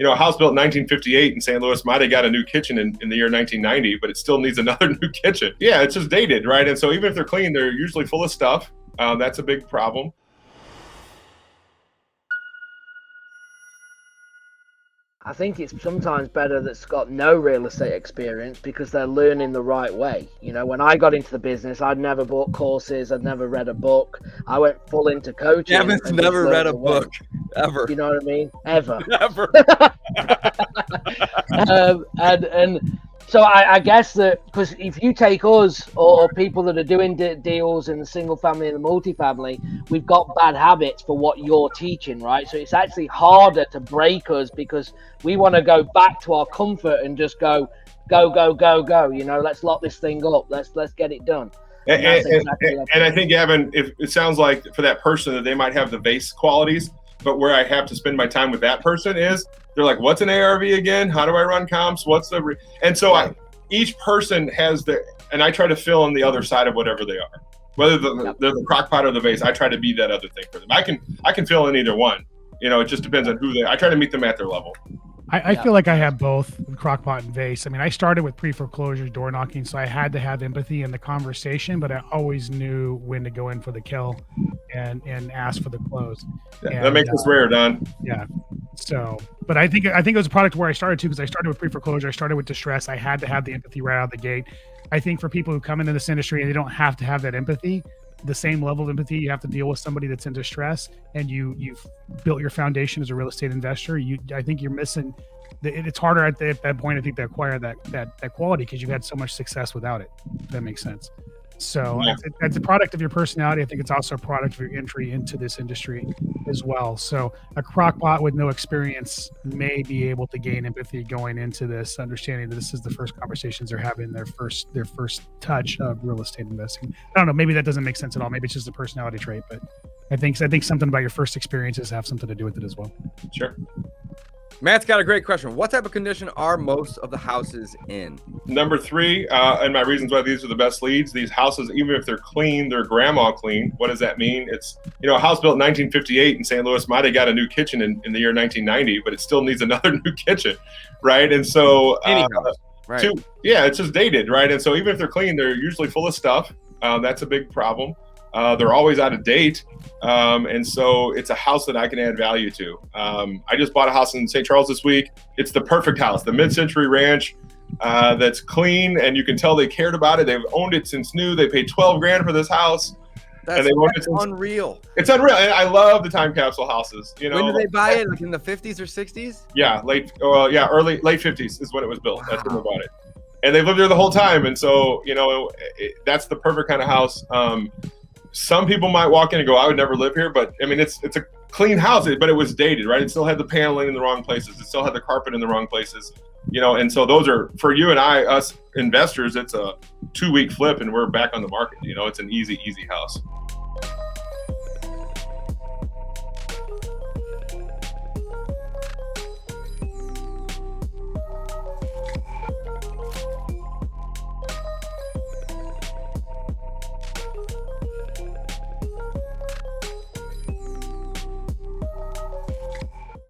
a house built in 1958 in St. Louis might have got a new kitchen in the year 1990, but it still needs another new kitchen. Yeah, it's just dated, right? And so even if they're clean, they're usually full of stuff. That's a big problem. I think it's sometimes better that's got no real estate experience because they're learning the right way. When I got into the business, I'd never bought courses, I'd never read a book. I went full into coaching. Kevin's never read a book, ever. You know what I mean? Ever. Never. And so I guess that, because if you take us or people that are doing deals in the single family and the multifamily, we've got bad habits for what you're teaching, right? So it's actually harder to break us because we want to go back to our comfort and just go. Let's lock this thing up. Let's get it done. And I think, Gavin, if it sounds like for that person that they might have the base qualities, but where I have to spend my time with that person is they're like, what's an ARV again? How do I run comps? And so each person has and I try to fill in the other side of whatever they are, whether they're the crock pot or the vase. I try to be that other thing for them. I can fill in either one. It just depends on I try to meet them at their level. I feel like I have both, crockpot and vase. I mean, I started with pre-foreclosure door knocking, so I had to have empathy in the conversation, but I always knew when to go in for the kill and ask for the close. Yeah, that makes us rare, Don. Yeah. So, but I think it was a product where I started too, because I started with pre-foreclosure, I started with distress. I had to have the empathy right out of the gate. I think for people who come into this industry and they don't have to have that empathy, the same level of empathy, you have to deal with somebody that's in distress, and you've built your foundation as a real estate investor. I think you're missing. It's harder at that point, I think, to acquire that quality because you've had so much success without it. If that makes sense. So it's a product of your personality. I think it's also a product of your entry into this industry as well. So a crockpot with no experience may be able to gain empathy going into this, understanding that this is the first conversations they're having, their first touch of real estate investing. I don't know. Maybe that doesn't make sense at all. Maybe it's just a personality trait, but I think something about your first experiences have something to do with it as well. Sure. Matt's got a great question. What type of condition are most of the houses in? Number 3, and my reasons why these are the best leads, these houses, even if they're clean, they're grandma clean. What does that mean? It's, a house built in 1958 in St. Louis might have got a new kitchen in the year 1990, but it still needs another new kitchen, right? And so, right. It's just dated, right? And so even if they're clean, they're usually full of stuff. That's a big problem. They're always out of date. And so it's a house that I can add value to. I just bought a house in St. Charles this week. It's the perfect house, the mid-century ranch that's clean, and you can tell they cared about it. They've owned it since new. They paid $12,000 for this house. That's unreal. It's unreal. And I love the time capsule houses. When did they buy it? Like in the 50s or 60s? Yeah, late 50s is when it was built. Wow. That's when they bought it. And they've lived there the whole time. And so, that's the perfect kind of house. Some people might walk in and go, I would never live here, but I mean, it's a clean house, but it was dated, right? It still had the paneling in the wrong places. It still had the carpet in the wrong places, and so those are, for you and us investors, it's a 2-week flip and we're back on the market. It's an easy house.